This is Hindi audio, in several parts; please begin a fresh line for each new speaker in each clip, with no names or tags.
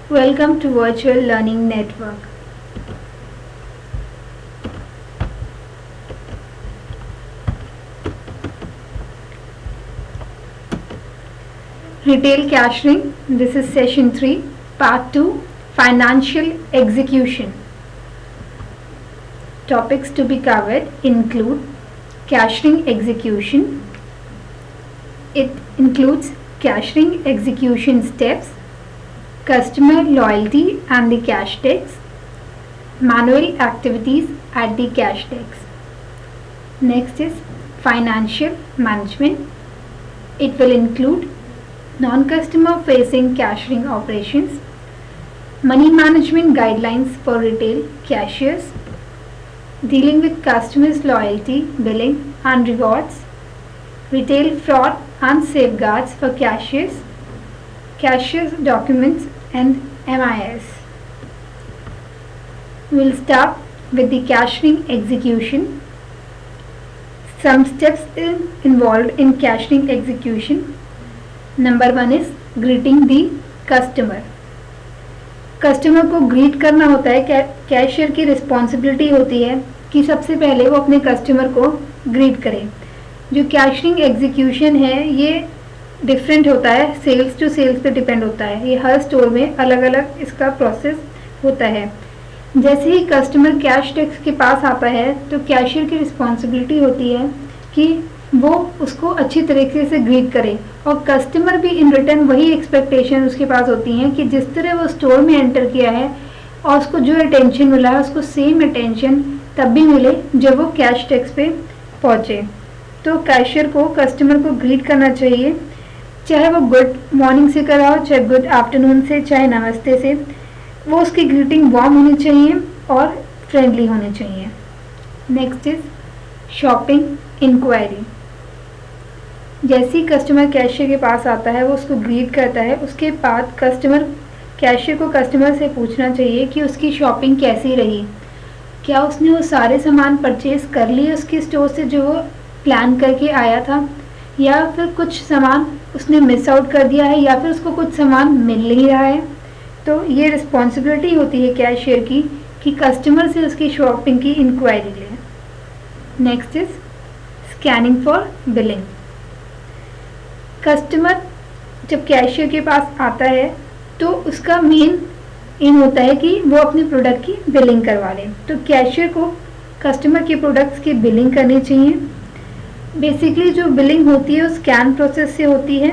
Welcome to Virtual Learning Network. Retail Cashiering. This is session 3, part 2, Financial Execution. Topics to be covered include cashiering execution. It includes cashiering execution steps, customer loyalty and the cash desk, manual activities at the cash desk. Next is financial management. It will include non-customer facing cashiering operations, money management guidelines for retail cashiers, dealing with customers' loyalty, billing and rewards, retail fraud and safeguards for cashiers, cashiers' documents and MIS. We will start with the cashiering execution. Some steps involved in cashiering execution. Number 1 is greeting the customer. Customer को ग्रीट करना होता है, कैशियर की रिस्पॉन्सिबिलिटी होती है कि सबसे पहले वो अपने कस्टमर को ग्रीट करे। जो कैशियरिंग एग्जीक्यूशन है ये डिफरेंट होता है, सेल्स टू सेल्स पे डिपेंड होता है। ये हर स्टोर में अलग अलग इसका प्रोसेस होता है। जैसे ही कस्टमर कैश डेस्क के पास आता है तो कैशियर की रिस्पॉन्सिबिलिटी होती है कि वो उसको अच्छी तरीके से ग्रीट करे और कस्टमर भी इन रिटर्न वही एक्सपेक्टेशन उसके पास होती हैं कि जिस तरह वो स्टोर में एंटर किया है और उसको जो अटेंशन मिला है उसको सेम अटेंशन तब भी मिले जब वो कैश डेस्क पे पहुँचे। तो कैशियर को कस्टमर को ग्रीट करना चाहिए, चाहे वो गुड मॉर्निंग से करा हो, चाहे गुड आफ्टरनून से, चाहे नमस्ते से। वो उसकी ग्रीटिंग वार्म होनी चाहिए और फ्रेंडली होनी चाहिए। Next is shopping inquiry. जैसे ही कस्टमर कैशियर के पास आता है वो उसको ग्रीट करता है, उसके बाद कैशियर को कस्टमर से पूछना चाहिए कि उसकी शॉपिंग कैसी रही, क्या उसने वो सारे सामान परचेज कर लिए उसके स्टोर से जो वो प्लान करके आया था, या फिर कुछ सामान उसने मिस आउट कर दिया है, या फिर उसको कुछ सामान मिल नहीं रहा है। तो ये रिस्पॉन्सिबिलिटी होती है कैशियर की कि कस्टमर से उसकी शॉपिंग की इंक्वायरी ले। Next is scanning for billing. Customer जब कैशियर के पास आता है तो उसका मेन एम होता है कि वो अपने प्रोडक्ट की बिलिंग करवा ले। तो कैशियर को कस्टमर के प्रोडक्ट्स की बिलिंग करनी चाहिए। बेसिकली जो बिलिंग होती है वो स्कैन प्रोसेस से होती है।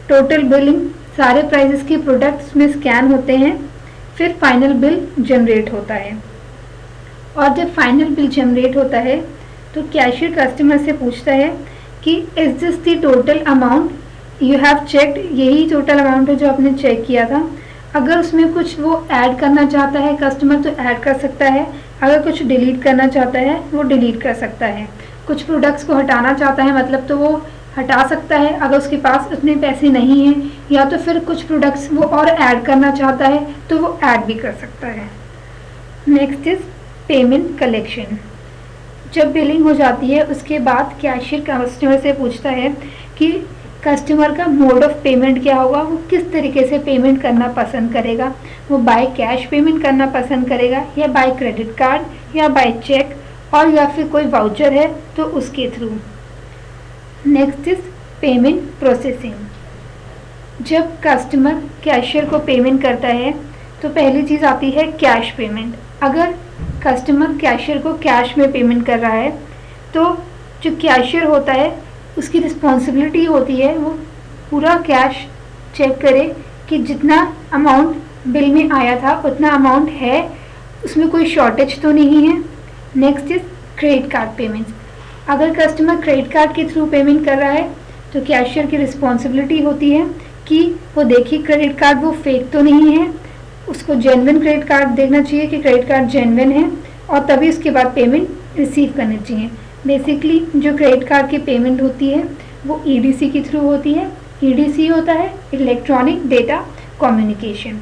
टोटल बिलिंग सारे प्राइसेस के प्रोडक्ट्स में स्कैन होते हैं, फिर फाइनल बिल जनरेट होता है। और जब फाइनल बिल जनरेट होता है तो कैशियर कस्टमर से पूछता है कि is this the total amount you have checked, यही टोटल अमाउंट है जो आपने चेक किया था। अगर उसमें कुछ वो ऐड करना चाहता है कस्टमर तो ऐड कर सकता है, अगर कुछ डिलीट करना चाहता है वो डिलीट कर सकता है। कुछ प्रोडक्ट्स को हटाना चाहता है मतलब तो वो हटा सकता है अगर उसके पास उतने पैसे नहीं हैं, या तो फिर कुछ प्रोडक्ट्स वो और ऐड करना चाहता है तो वो ऐड भी कर सकता है। Next is payment collection. जब बिलिंग हो जाती है उसके बाद कैशियर कस्टमर से पूछता है कि कस्टमर का मोड ऑफ पेमेंट क्या होगा, वो किस तरीके से पेमेंट करना पसंद करेगा। वो बाय कैश पेमेंट करना पसंद करेगा या बाय क्रेडिट कार्ड या बाय चेक, और या फिर कोई वाउचर है तो उसके through. Next is payment processing. जब कस्टमर कैशियर को पेमेंट करता है तो पहली चीज़ आती है कैश पेमेंट। अगर कस्टमर कैशियर को कैश में पेमेंट कर रहा है तो जो कैशियर होता है उसकी रिस्पॉन्सिबिलिटी होती है वो पूरा कैश चेक करे कि जितना अमाउंट बिल में आया था उतना अमाउंट है, उसमें कोई शॉर्टेज तो नहीं है। Next is credit card payments. अगर कस्टमर क्रेडिट कार्ड के थ्रू पेमेंट कर रहा है तो कैशियर की रिस्पॉन्सिबिलिटी होती है कि वो देखिए क्रेडिट कार्ड वो फेक तो नहीं है, उसको जेन्युइन क्रेडिट कार्ड देखना चाहिए कि क्रेडिट कार्ड जेन्युइन है और तभी उसके बाद पेमेंट रिसीव करनी चाहिए। बेसिकली जो क्रेडिट कार्ड की पेमेंट होती है वो ईडीसी के थ्रू होती है। ईडीसी होता है इलेक्ट्रॉनिक डेटा कम्युनिकेशन।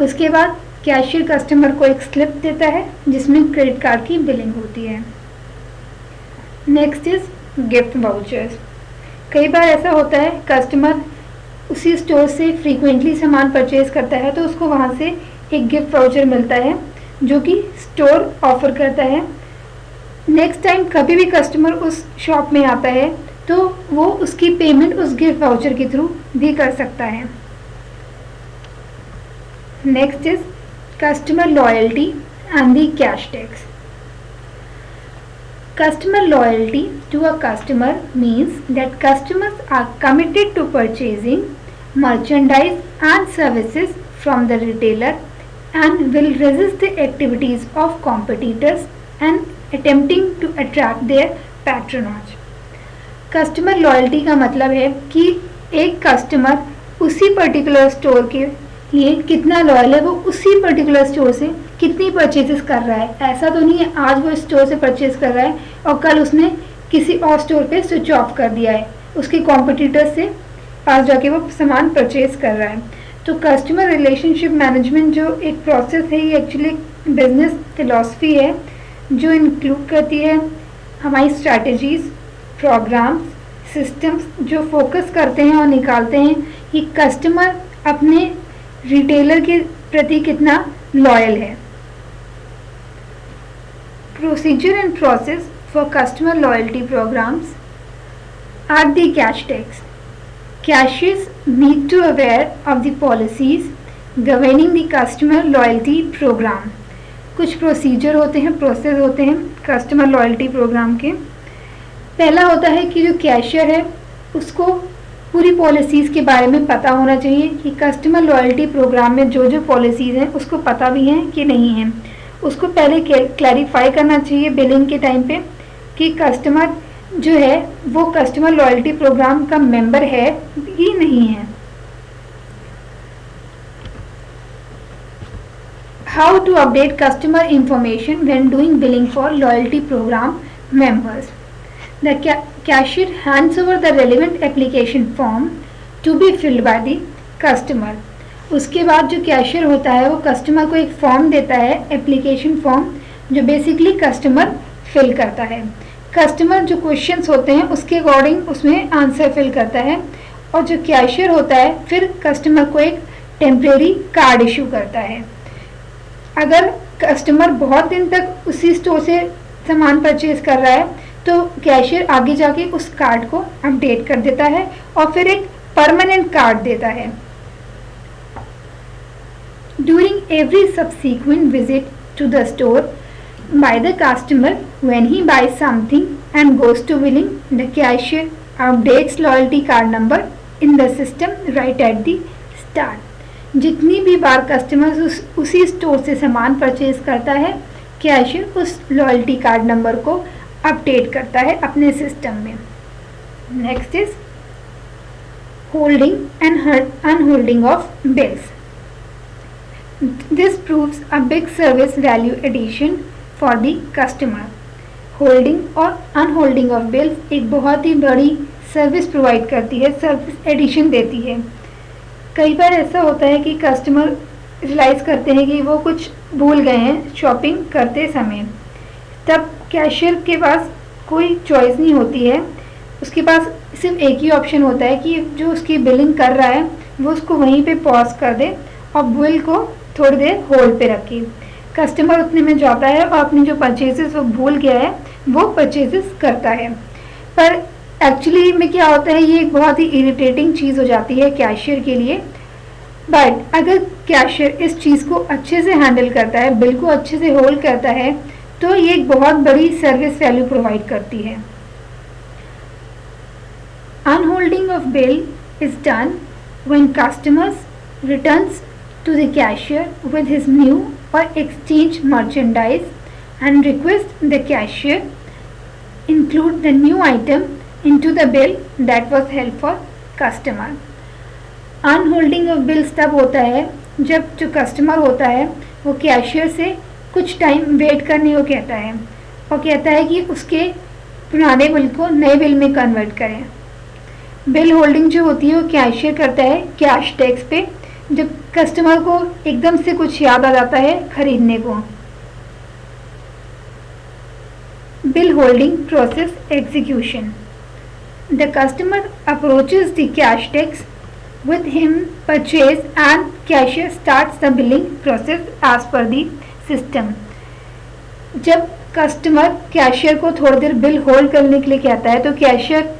उसके बाद कैशियर कस्टमर को एक स्लिप देता है जिसमें क्रेडिट कार्ड की बिलिंग होती है। Next is gift vouchers. कई बार ऐसा होता है कस्टमर उसी स्टोर से फ्रीक्वेंटली सामान परचेज करता है तो उसको वहाँ से एक गिफ्ट वाउचर मिलता है जो कि स्टोर ऑफर करता है। नेक्स्ट टाइम कभी भी कस्टमर उस शॉप में आता है तो वो उसकी पेमेंट उस गिफ्ट वाउचर के थ्रू भी कर सकता है। Next is customer loyalty and the cash tax. Customer loyalty to a customer means that customers are committed to purchasing merchandise and services from the retailer and will resist the activities of competitors and attempting to attract their patronage. Customer loyalty का मतलब है कि एक कस्टमर उसी पर्टिकुलर स्टोर के लिए कितना लॉयल है, वो उसी पर्टिकुलर स्टोर से कितनी परचेजेस कर रहा है। ऐसा तो नहीं है आज वो स्टोर से परचेज कर रहा है और कल उसने किसी और स्टोर पे स्विच ऑफ कर दिया है, उसके कॉम्पिटिटर से पास जाके वो सामान परचेज कर रहा है। तो कस्टमर रिलेशनशिप मैनेजमेंट जो एक प्रोसेस है, ये एक्चुअली बिजनेस फिलॉसफी है जो इंक्लूड करती है हमारी स्ट्रैटेजीज, प्रोग्राम्स, सिस्टम्स जो फोकस करते हैं और निकालते हैं कि कस्टमर अपने रिटेलर के प्रति कितना लॉयल है। Procedure and process for customer loyalty programs are the cash tags. Cashiers need to aware of the policies governing the customer loyalty program. कुछ प्रोसीजर होते हैं, प्रोसेस होते हैं कस्टमर लॉयल्टी प्रोग्राम के। पहला होता है कि जो कैशियर है उसको पूरी पॉलिसीज़ के बारे में पता होना चाहिए कि कस्टमर लॉयल्टी प्रोग्राम में जो जो पॉलिसीज़ हैं उसको पता भी हैं कि नहीं हैं। उसको पहले क्लैरिफाई करना चाहिए बिलिंग के टाइम पे कि कस्टमर जो है वो कस्टमर लॉयल्टी प्रोग्राम का मेंबर है कि नहीं है। How to update customer information when doing billing for loyalty programme members. The cashier hands over the relevant application form to be filled by the customer. उसके बाद जो कैशियर होता है वो कस्टमर को एक फॉर्म देता है, एप्लीकेशन फॉर्म, जो बेसिकली कस्टमर फिल करता है। कस्टमर जो क्वेश्चंस होते हैं उसके अकॉर्डिंग उसमें आंसर फिल करता है और जो कैशियर होता है फिर कस्टमर को एक टेम्परेरी कार्ड इशू करता है। अगर कस्टमर बहुत दिन तक उसी स्टोर से सामान परचेज कर रहा है तो कैशियर आगे जाके उस कार्ड को अपडेट कर देता है और फिर एक परमानेंट कार्ड देता है। During every subsequent visit to the store by the customer when he bye something and goes to billing, the cashier updates loyalty card number in the system right at the start. जितनी भी बार कस्टमर उसी स्टोर से सामान परचेज करता है कैशियर उस लॉयल्टी कार्ड नंबर को अपडेट करता है अपने सिस्टम में। Next is holding and unholding of bills. This proves a big service value addition for the customer. Holding और अनहोल्डिंग ऑफ बिल्स एक बहुत ही बड़ी सर्विस प्रोवाइड करती है, सर्विस एडिशन देती है। कई बार ऐसा होता है कि कस्टमर रियलाइज़ करते हैं कि वो कुछ भूल गए हैं शॉपिंग करते समय, तब कैशियर के पास कोई चॉइस नहीं होती है, उसके पास सिर्फ एक ही ऑप्शन होता है कि जो उसकी बिलिंग कर रहा है वो उसको वहीं पे पॉज कर दे और बिल को थोड़ी देर होल्ड पे रखे। कस्टमर उतने में जाता है और अपनी जो परचेजेस वो भूल गया है वो परचेजेस करता है। पर एक्चुअली में क्या होता है, ये एक बहुत ही इरिटेटिंग चीज़ हो जाती है कैशियर के लिए। बट अगर कैशियर इस चीज़ को अच्छे से हैंडल करता है, बिल को अच्छे से होल्ड करता है, तो ये एक बहुत बड़ी सर्विस वैल्यू प्रोवाइड करती है। Unholding of bill is done when customers returns to the cashier with his new or exchange merchandise and request the cashier include the new item into the bill that was held for customer. Unholding of bills तब होता है जब जो कस्टमर होता है वो कैशियर से कुछ टाइम वेट करने को कहता है और कहता है कि उसके पुराने बिल को नए बिल में कन्वर्ट करें। बिल होल्डिंग जो होती है वो कैशियर करता है कैश टैक्स पे, जब कस्टमर को एकदम से कुछ याद आ जाता है खरीदने को। Bill holding process execution. The customer approaches the cash tax with him purchase and cashier starts the billing process as per the system. जब कस्टमर कैशियर को थोड़ी देर बिल होल्ड करने के लिए कहता है तो कैशियर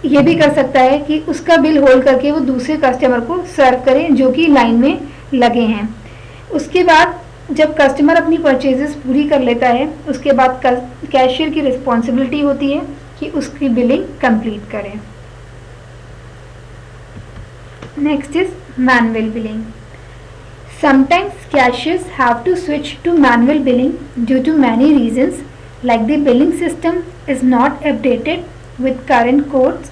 ये भी कर सकता है कि उसका बिल होल्ड करके वो दूसरे कस्टमर को सर्व करे जो कि लाइन में लगे हैं। उसके बाद जब कस्टमर अपनी परचेजेस पूरी कर लेता है उसके बाद कैशियर की रिस्पॉन्सिबिलिटी होती है कि उसकी बिलिंग कंप्लीट करें। Next is manual billing. Sometimes cashiers have to switch to manual billing due to many reasons, like the billing system is not updated with current codes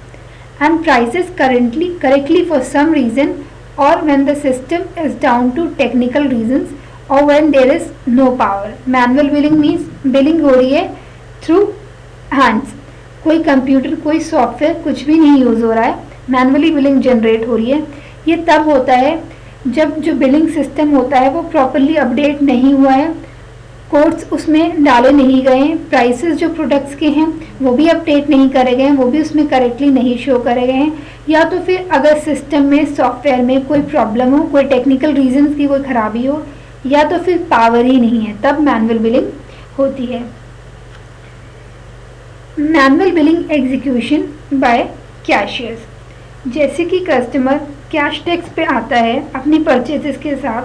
and prices correctly for some reason, or when the system is down to technical reasons, or when there is no power. Manual billing means billing हो रही है through hands, कोई कंप्यूटर कोई सॉफ्टवेयर कुछ भी नहीं यूज़ हो रहा है, मैनुअली बिलिंग जनरेट हो रही है। ये तब होता है जब जो बिलिंग सिस्टम होता है वो प्रॉपरली अपडेट नहीं हुआ है, कोड्स उसमें डाले नहीं गए हैं, प्राइसेस जो प्रोडक्ट्स के हैं वो भी अपडेट नहीं करे गए हैं, वो भी उसमें करेक्टली नहीं शो करे गए हैं, या तो फिर अगर सिस्टम में सॉफ्टवेयर में कोई प्रॉब्लम हो, कोई टेक्निकल रीजंस की कोई खराबी हो, या तो फिर पावर ही नहीं है, तब मैनुअल बिलिंग होती है। Manual billing execution bye cashiers, जैसे कि कस्टमर कैश टैक्स पे आता है अपनी परचेजेस के साथ,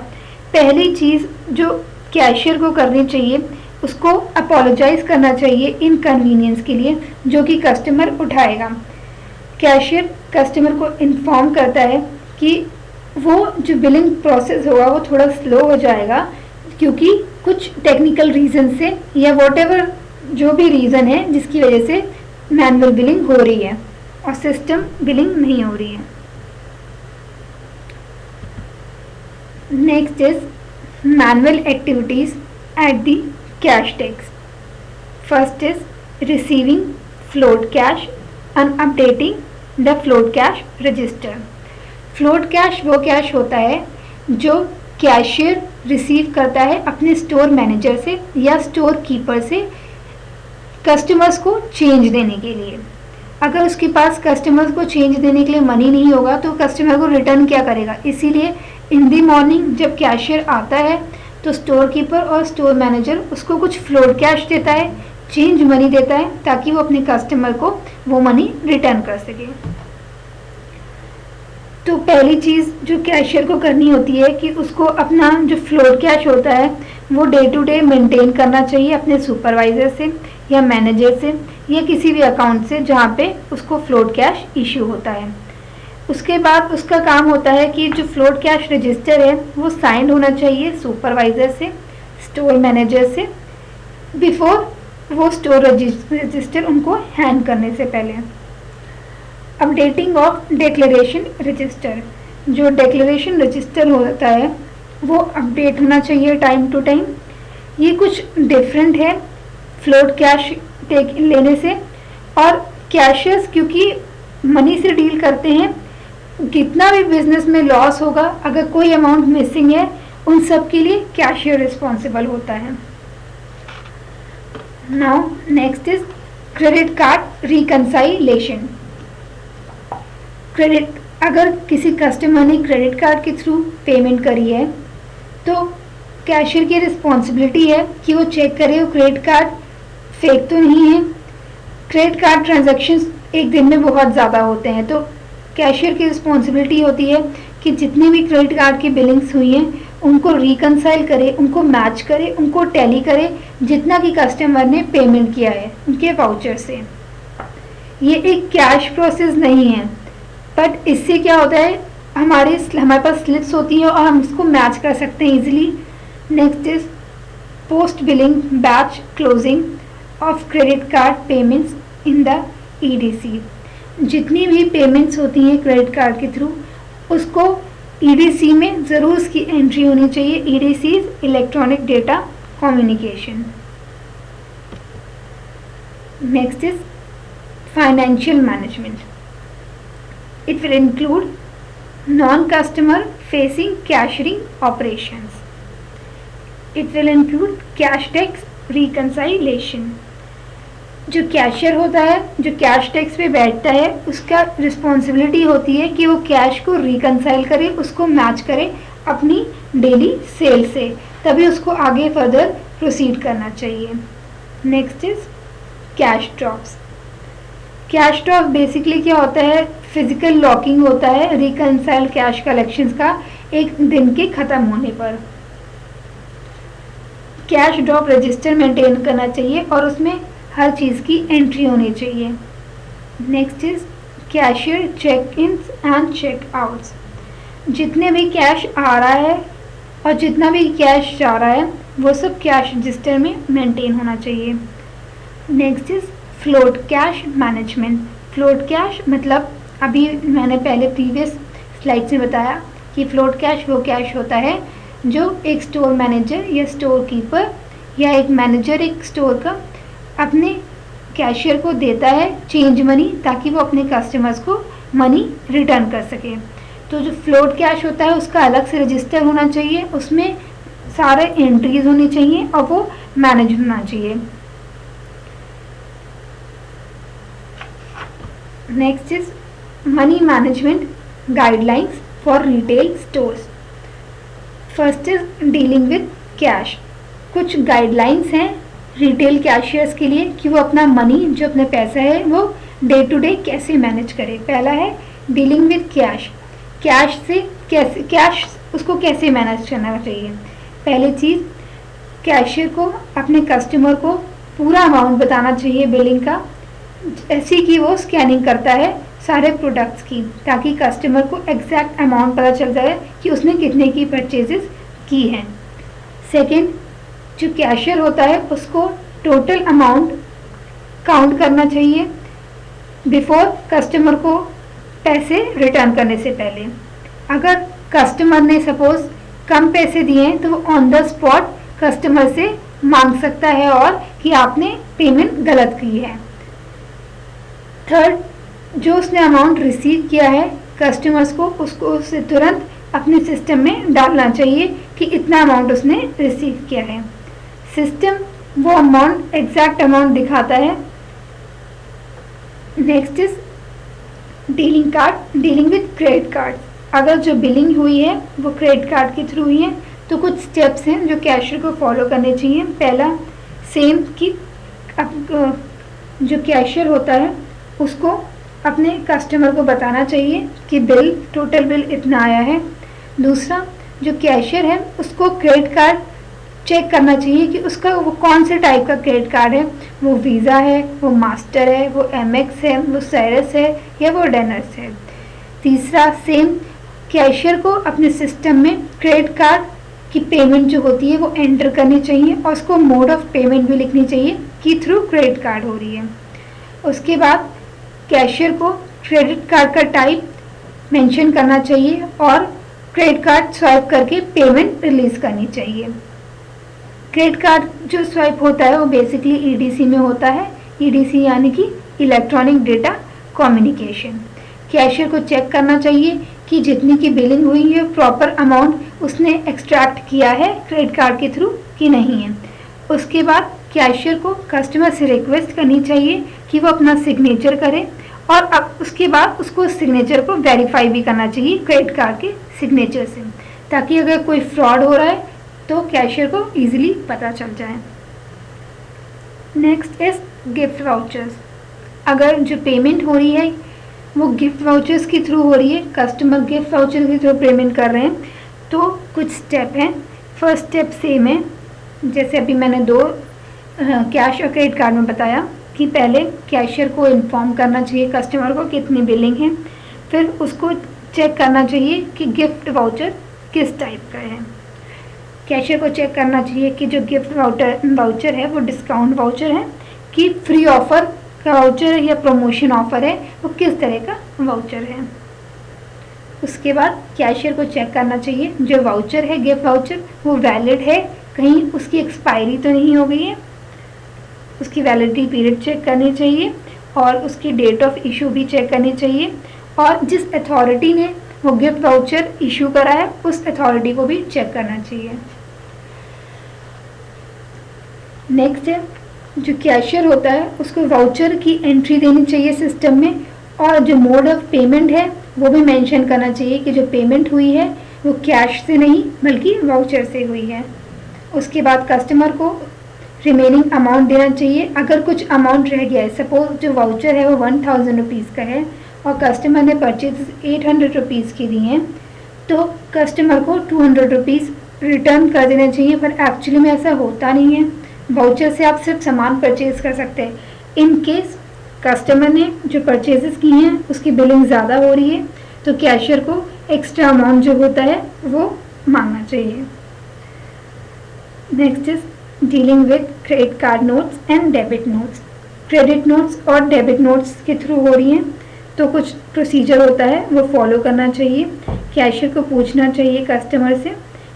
पहली चीज़ जो कैशियर को करनी चाहिए उसको अपोलोजाइज़ करना चाहिए इनकन्वीनियंस के लिए जो कि कस्टमर उठाएगा। कैशियर कस्टमर को इन्फॉर्म करता है कि वो जो बिलिंग प्रोसेस होगा वो थोड़ा स्लो हो जाएगा क्योंकि कुछ टेक्निकल रीज़न से या वॉटेवर जो भी रीज़न है जिसकी वजह से मैनुअल बिलिंग हो रही है और सिस्टम बिलिंग नहीं हो रही है। Next is manual activities at the cash desk. First is receiving float cash and updating the float cash register. Float cash वो कैश होता है जो कैशियर रिसीव करता है अपने स्टोर मैनेजर से या स्टोर कीपर से कस्टमर्स को चेंज देने के लिए। अगर उसके पास कस्टमर्स को चेंज देने के लिए मनी नहीं होगा तो कस्टमर को रिटर्न क्या करेगा, इसीलिए इन दी मॉर्निंग जब कैशियर आता है तो स्टोर कीपर और स्टोर मैनेजर उसको कुछ फ्लोट कैश देता है, चेंज मनी देता है ताकि वो अपने कस्टमर को वो मनी रिटर्न कर सके। तो पहली चीज़ जो कैशियर को करनी होती है कि उसको अपना जो फ्लोट कैश होता है वो डे टू डे मेंटेन करना चाहिए अपने सुपरवाइज़र से या मैनेजर से या किसी भी अकाउंट से जहाँ पे उसको फ्लोट कैश इशू होता है। उसके बाद उसका काम होता है कि जो फ्लोट कैश रजिस्टर है वो साइंड होना चाहिए सुपरवाइज़र से स्टोर मैनेजर से बिफोर वो स्टोर रजिस्टर उनको हैंड करने से पहले। अपडेटिंग ऑफ डिक्लेरेशन रजिस्टर, जो डिक्लेरेशन रजिस्टर होता है वो अपडेट होना चाहिए टाइम टू टाइम। ये कुछ डिफरेंट है फ्लोट कैश लेने से, और कैशियर्स क्योंकि मनी से डील करते हैं, कितना भी बिजनेस में लॉस होगा अगर कोई अमाउंट मिसिंग है उन सब के लिए कैशियर रिस्पॉन्सिबल होता है। Now next is credit card reconciliation. Credit, अगर किसी कस्टमर ने क्रेडिट कार्ड के थ्रू पेमेंट करी है तो कैशियर की रिस्पॉन्सिबिलिटी है कि वो चेक करे वो क्रेडिट कार्ड फेक तो नहीं है। क्रेडिट कार्ड ट्रांजैक्शंस एक दिन में बहुत ज़्यादा होते हैं तो कैशियर की रिस्पॉन्सिबिलिटी होती है कि जितनी भी क्रेडिट कार्ड की बिलिंग्स हुई हैं उनको रिकंसाइल करे, उनको मैच करे, उनको टैली करे जितना कि कस्टमर ने पेमेंट किया है उनके वाउचर से। ये एक कैश प्रोसेस नहीं है, बट इससे क्या होता है हमारे पास स्लिप्स होती हैं और हम उसको मैच कर सकते हैं easily. Next is post billing batch closing of credit card payments in the EDC। जितनी भी पेमेंट्स होती हैं क्रेडिट कार्ड के थ्रू उसको EDC में ज़रूर उसकी एंट्री होनी चाहिए। EDC is electronic data communication. Next is financial management. It will include non-customer facing cashiering operations. It will include cash tax reconciliation. जो कैशियर होता है, जो कैश डेस्क पे बैठता है, उसका रिस्पॉन्सिबिलिटी होती है कि वो कैश को रिकनसाइल करे, उसको मैच करे अपनी डेली सेल से, तभी उसको आगे फर्दर प्रोसीड करना चाहिए। Next is cash drops. Cash drop basically क्या होता है, फिजिकल लॉकिंग होता है रिकनसाइल कैश कलेक्शंस का एक दिन के ख़त्म होने पर। कैश ड्रॉप रजिस्टर मेंटेन करना चाहिए और उसमें हर चीज़ की एंट्री होनी चाहिए। Next is cashier check ins and check outs. जितने भी कैश आ रहा है और जितना भी कैश जा रहा है वो सब कैश रजिस्टर में मेंटेन होना चाहिए। Next is float cash management. Float cash मतलब अभी मैंने पहले प्रीवियस स्लाइड्स में बताया कि फ्लोट कैश वो कैश होता है जो एक स्टोर मैनेजर या स्टोर कीपर या एक मैनेजर एक स्टोर का अपने कैशियर को देता है चेंज मनी, ताकि वो अपने कस्टमर्स को मनी रिटर्न कर सके। तो जो फ्लोट कैश होता है उसका अलग से रजिस्टर होना चाहिए, उसमें सारे एंट्रीज होनी चाहिए और वो मैनेज होना चाहिए। Next is money management guidelines for retail stores. First is dealing with cash. कुछ गाइडलाइंस हैं रिटेल कैशियर्स के लिए कि वो अपना मनी, जो अपना पैसा है, वो डे टू डे कैसे मैनेज करे। पहला है डीलिंग विद कैश। कैश से कैसे, कैश उसको कैसे मैनेज करना चाहिए। पहली चीज़, कैशियर को अपने कस्टमर को पूरा अमाउंट बताना चाहिए बिलिंग का, ऐसी कि वो स्कैनिंग करता है सारे प्रोडक्ट्स की, ताकि कस्टमर को एग्जैक्ट अमाउंट पता चल जाए कि उसने कितने की परचेजेस की हैं। सेकंड, जो कैशियर होता है उसको टोटल अमाउंट काउंट करना चाहिए बिफोर कस्टमर को पैसे रिटर्न करने से पहले। अगर कस्टमर ने सपोज कम पैसे दिए हैं तो वो ऑन द स्पॉट कस्टमर से मांग सकता है और कि आपने पेमेंट गलत की है। थर्ड, जो उसने अमाउंट रिसीव किया है कस्टमर्स को, उसको उससे तुरंत अपने सिस्टम में डालना चाहिए कि इतना अमाउंट उसने रिसीव किया है। सिस्टम वो अमाउंट, एग्जैक्ट अमाउंट दिखाता है। Next is dealing card, dealing with credit card. अगर जो बिलिंग हुई है वो क्रेडिट कार्ड के थ्रू हुई है तो कुछ स्टेप्स हैं जो कैशियर को फॉलो करने चाहिए। पहला, सेम कि जो कैशियर होता है उसको अपने कस्टमर को बताना चाहिए कि बिल, टोटल बिल इतना आया है। दूसरा, जो कैशियर है उसको क्रेडिट कार्ड चेक करना चाहिए कि उसका वो कौन से टाइप का क्रेडिट कार्ड है, वो वीज़ा है, वो मास्टर है, वो एमएक्स है, वो सेरेस है या वो डेनर्स है। तीसरा, सेम कैशियर को अपने सिस्टम में क्रेडिट कार्ड की पेमेंट जो होती है वो एंटर करनी चाहिए और उसको मोड ऑफ पेमेंट भी लिखनी चाहिए कि थ्रू क्रेडिट कार्ड हो रही है। उसके बाद कैशियर को क्रेडिट कार्ड का टाइप मेंशन करना चाहिए और क्रेडिट कार्ड स्वाइप करके पेमेंट रिलीज करनी चाहिए। क्रेडिट कार्ड जो स्वाइप होता है वो बेसिकली ईडीसी में होता है। ईडीसी यानी कि इलेक्ट्रॉनिक डेटा कम्युनिकेशन। कैशियर को चेक करना चाहिए कि जितनी की बिलिंग हुई है प्रॉपर अमाउंट उसने एक्सट्रैक्ट किया है क्रेडिट कार्ड के थ्रू कि नहीं है। उसके बाद कैशियर को कस्टमर से रिक्वेस्ट करनी चाहिए कि वो अपना सिग्नेचर करे और अब उसके बाद उसको सिग्नेचर को वेरीफाई भी करना चाहिए क्रेडिट कार्ड के सिग्नेचर से, ताकि अगर कोई फ्रॉड हो रहा है तो कैशियर को इजीली पता चल जाए। Next is gift vouchers. अगर जो पेमेंट हो रही है वो गिफ्ट वाउचर्स के थ्रू हो रही है, कस्टमर गिफ्ट वाउचर के थ्रू पेमेंट कर रहे हैं, तो कुछ स्टेप हैं। फर्स्ट स्टेप सेम है जैसे अभी मैंने दो कैश और क्रेडिट कार्ड में बताया कि पहले कैशियर को इन्फॉर्म करना चाहिए कस्टमर को कितनी बिलिंग है, फिर उसको चेक करना चाहिए कि गिफ्ट वाउचर किस टाइप का है। कैशियर को चेक करना चाहिए कि जो गिफ्ट वाउचर है वो डिस्काउंट वाउचर है कि फ्री ऑफर का वाउचर या प्रमोशन ऑफर है, वो किस तरह का वाउचर है। उसके बाद कैशियर को चेक करना चाहिए जो वाउचर है गिफ्ट वाउचर वो वैलिड है, कहीं उसकी एक्सपायरी तो नहीं हो गई है। उसकी वैलिडिटी पीरियड चेक करनी चाहिए और उसकी डेट ऑफ इशू भी चेक करनी चाहिए और जिस अथॉरिटी ने वो गिफ्ट वाउचर इशू करा है उस अथॉरिटी को भी चेक करना चाहिए। नेक्स्ट है जो कैशियर होता है उसको वाउचर की एंट्री देनी चाहिए सिस्टम में, और जो मोड ऑफ पेमेंट है वो भी मेंशन करना चाहिए कि जो पेमेंट हुई है वो कैश से नहीं बल्कि वाउचर से हुई है। उसके बाद कस्टमर को रिमेनिंग अमाउंट देना चाहिए। अगर कुछ अमाउंट रह गया है, सपोज जो वाउचर है वो 1000 रुपीज़ का है और कस्टमर ने परचेज 800 रुपीज़ की दी हैं, तो कस्टमर को 200 रुपीज़ रिटर्न कर देना चाहिए। पर एक्चुअली में ऐसा होता नहीं है, वाउचर से आप सिर्फ सामान परचेज कर सकते हैं। इन केस कस्टमर ने जो परचेजेस की हैं उसकी बिलिंग ज़्यादा हो रही है तो कैशियर को एक्स्ट्रा अमाउंट जो होता है वो मांगना चाहिए। Next is dealing with credit card notes and debit notes. Credit notes और डेबिट नोट्स के थ्रू हो रही हैं तो कुछ प्रोसीजर होता है वो फॉलो करना चाहिए। कैशियर को पूछना चाहिए कस्टमर से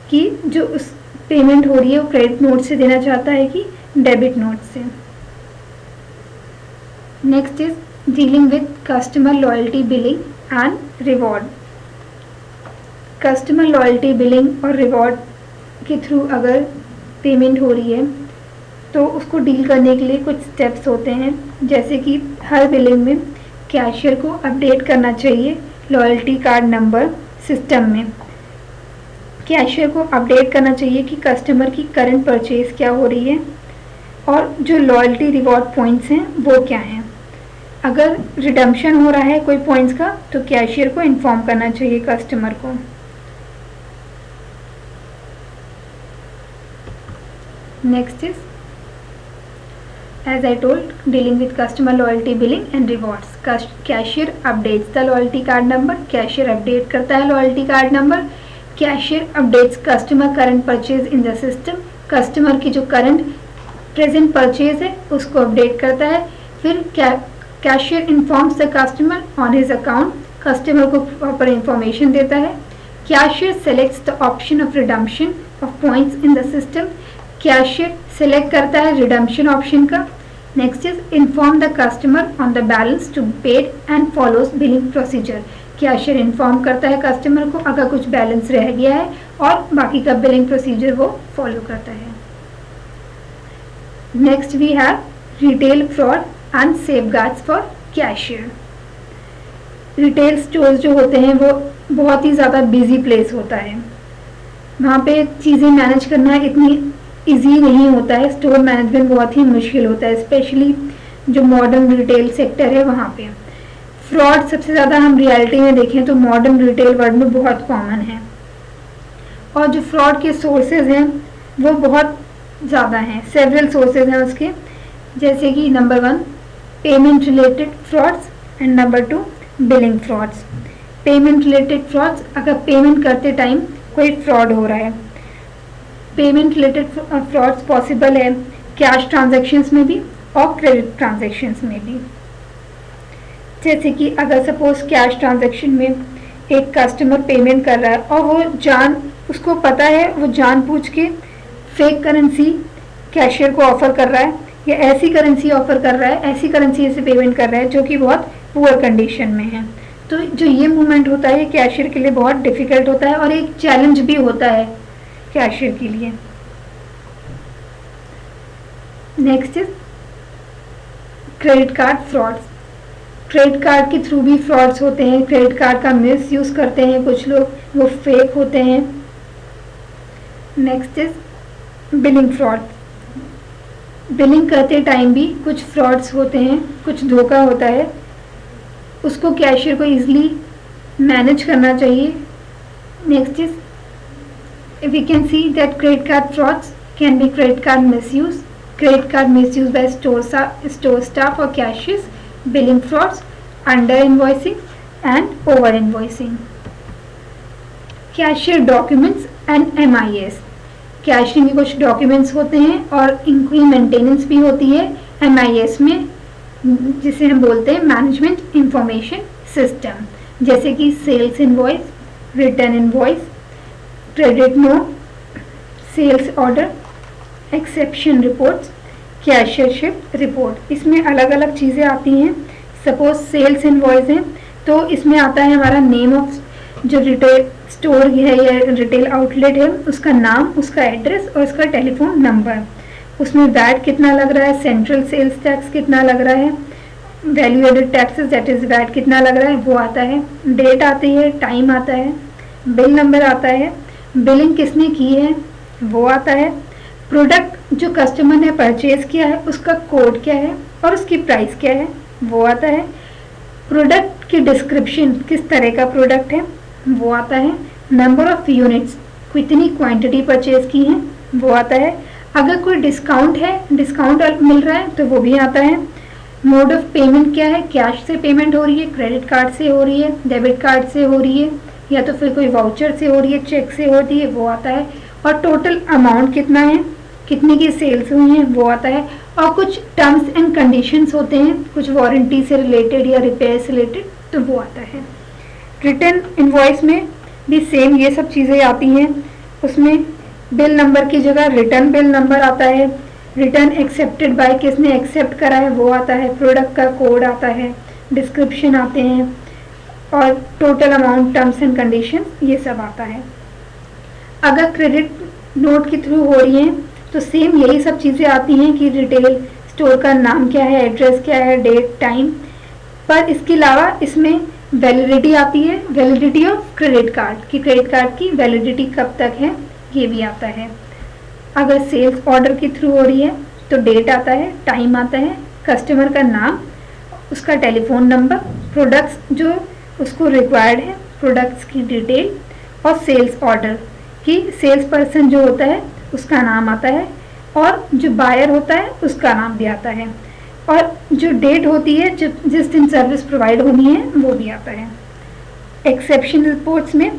कि जो उस पेमेंट हो रही है वो क्रेडिट नोट से देना चाहता है कि डेबिट नोट से। Next is dealing with customer loyalty billing and reward. Customer loyalty billing और रिवॉर्ड के थ्रू अगर पेमेंट हो रही है तो उसको डील करने के लिए कुछ स्टेप्स होते हैं, जैसे कि हर बिलिंग में कैशियर को अपडेट करना चाहिए लॉयल्टी कार्ड नंबर सिस्टम में। कैशियर को अपडेट करना चाहिए कि कस्टमर की करंट परचेज क्या हो रही है और जो लॉयल्टी रिवॉर्ड पॉइंट्स हैं वो क्या हैं। अगर रिडम्पशन हो रहा है कोई पॉइंट्स का तो कैशियर को इन्फॉर्म करना चाहिए कस्टमर को। Next is as I told, dealing with customer loyalty billing and rewards. Cashier updates the loyalty card number. Cashier update करता है loyalty card number. Cashier updates customer current purchase in the system. Customer की जो current present purchase है उसको update करता है। फिर cashier informs the customer on his account. Customer को proper information देता है। Cashier selects the option of redemption of points in the system. Cashier select करता है रिडम्पशन ऑप्शन का। Next is inform the customer on the balance to paid and follows billing procedure. Cashier inform करता है कस्टमर को अगर कुछ बैलेंस रह गया है और बाकी का बिलिंग प्रोसीजर वो फॉलो करता है। Next we have retail fraud and safeguards for cashier. Retail stores जो होते हैं वो बहुत ही ज़्यादा बिजी प्लेस होता है, वहाँ पे चीज़ें मैनेज करना इतनी इजी नहीं होता है। स्टोर मैनेजमेंट बहुत ही मुश्किल होता है, स्पेशली जो मॉडर्न रिटेल सेक्टर है वहाँ पे। फ्रॉड सबसे ज़्यादा हम रियलिटी में देखें तो मॉडर्न रिटेल वर्ल्ड में बहुत कॉमन है और जो फ्रॉड के सोर्सेज हैं वो बहुत ज़्यादा हैं। सेवरल सोर्सेज हैं उसके, जैसे कि number 1 payment related frauds and number 2 billing frauds. Payment related frauds, अगर पेमेंट करते टाइम कोई फ्रॉड हो रहा है। पेमेंट रिलेटेड फ्रॉड्स पॉसिबल है कैश ट्रांजैक्शंस में भी और क्रेडिट ट्रांजैक्शंस में भी। जैसे कि अगर सपोज कैश ट्रांजैक्शन में एक कस्टमर पेमेंट कर रहा है और वो उसको पता है वो जानबूझ के फेक करेंसी कैशियर को ऑफर कर रहा है या ऐसी करेंसी ऑफर कर रहा है, ऐसी करेंसी से पेमेंट कर रहा है जो कि बहुत पुअर कंडीशन में है, तो जो ये मूवमेंट होता है कैशियर के लिए बहुत डिफ़िकल्ट होता है और एक चैलेंज भी होता है कैशियर के लिए। Next is credit card frauds. Credit card के थ्रू भी फ्रॉड्स होते हैं, क्रेडिट कार्ड का मिस यूज़ करते हैं कुछ लोग, वो फेक होते हैं। Next is billing fraud. Billing करते टाइम भी कुछ फ्रॉड्स होते हैं, कुछ धोखा होता है, उसको कैशियर को इजीली मैनेज करना चाहिए। Next is we can see that credit card frauds can be credit card misuse, credit card misuse by store staff or cashiers, billing frauds, under invoicing and over invoicing. Cashier documents and MIS. Cashier में कुछ डॉक्यूमेंट्स होते हैं और इनकी मेंटेनेंस भी होती है MIS में, जिसे हम बोलते हैं मैनेजमेंट इंफॉर्मेशन सिस्टम, जैसे कि sales invoice, return invoice, credit note, sales order, exception reports, cashiership report. इसमें अलग अलग चीज़ें आती हैं। सपोज सेल्स इनवॉइस है तो इसमें आता है हमारा नेम ऑफ जो रिटेल स्टोर है या रिटेल आउटलेट है, उसका नाम, उसका एड्रेस और उसका टेलीफोन नंबर। उसमें वैट कितना लग रहा है, सेंट्रल सेल्स टैक्स कितना लग रहा है, value added taxes that is VAT कितना लग रहा है वो आता है, डेट आती है, टाइम आता है, बिल नंबर आता है, बिलिंग किसने की है वो आता है, प्रोडक्ट जो कस्टमर ने परचेज किया है उसका कोड क्या है और उसकी प्राइस क्या है वो आता है, प्रोडक्ट की डिस्क्रिप्शन किस तरह का प्रोडक्ट है वो आता है, नंबर ऑफ यूनिट्स कितनी क्वांटिटी परचेज की है वो आता है, अगर कोई डिस्काउंट है, डिस्काउंट मिल रहा है तो वो भी आता है, मोड ऑफ पेमेंट क्या है, कैश से पेमेंट हो रही है, क्रेडिट कार्ड से हो रही है, डेबिट कार्ड से हो रही है या तो फिर कोई वाउचर से हो रही है, चेक से हो रही है वो आता है, और टोटल अमाउंट कितना है, कितने की सेल्स हुई हैं वो आता है, और कुछ टर्म्स एंड कंडीशंस होते हैं, कुछ वारंटी से रिलेटेड या रिपेयर से रिलेटेड तो वो आता है। रिटर्न इनवॉइस में भी सेम ये सब चीज़ें आती हैं, उसमें बिल नंबर की जगह रिटर्न बिल नंबर आता है, रिटर्न एक्सेप्टेड बाय किसने एक्सेप्ट करा है वो आता है, प्रोडक्ट का कोड आता है, डिस्क्रिप्शन आते हैं और total amount, terms and condition ये सब आता है। अगर क्रेडिट नोट के थ्रू हो रही हैं तो सेम यही सब चीज़ें आती हैं कि रिटेल स्टोर का नाम क्या है, एड्रेस क्या है, डेट, टाइम, पर इसके अलावा इसमें वैलिडिटी आती है, वैलिडिटी ऑफ क्रेडिट कार्ड की, क्रेडिट कार्ड की वैलिडिटी कब तक है ये भी आता है। अगर सेल्स ऑर्डर के थ्रू हो रही है तो डेट आता है, टाइम आता है, कस्टमर का नाम, उसका टेलीफोन नंबर, प्रोडक्ट्स जो उसको रिक्वायर्ड है, प्रोडक्ट्स की डिटेल, और सेल्स ऑर्डर की सेल्स पर्सन जो होता है उसका नाम आता है, और जो बायर होता है उसका नाम भी आता है, और जो डेट होती है जिस दिन सर्विस प्रोवाइड होनी है वो भी आता है। एक्सेप्शन रिपोर्ट्स में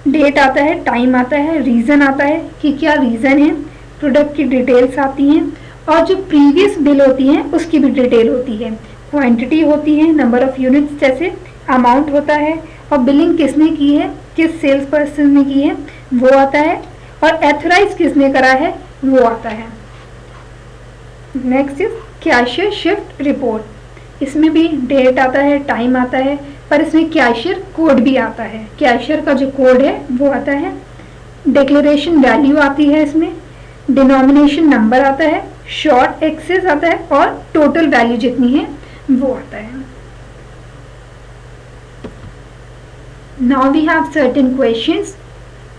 डेट आता है, टाइम आता है, रीज़न आता है कि क्या रीज़न है, प्रोडक्ट की डिटेल्स आती हैं, और जो प्रीवियस बिल होती हैं उसकी भी डिटेल होती है, क्वांटिटी होती है, नंबर ऑफ यूनिट्स जैसे अमाउंट होता है, और बिलिंग किसने की है, किस सेल्स पर्सन ने की है वो आता है, और एथोराइज किसने करा है वो आता है। Next is cashier shift report, इसमें भी डेट आता है, टाइम आता है, पर इसमें कैशियर कोड भी आता है, कैशियर का जो कोड है वो आता है, डिक्लेरेशन वैल्यू आती है, इसमें डिनोमिनेशन नंबर आता है, शॉर्ट एक्सेस आता है, और टोटल वैल्यू जितनी है वो आता है। Now we have certain questions,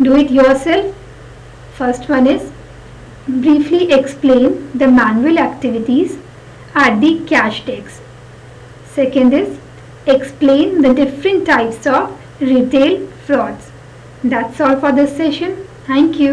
do it yourself. First one is briefly explain the manual activities at the cash desk. Second is explain the different types of retail frauds. That's all for this session. Thank you.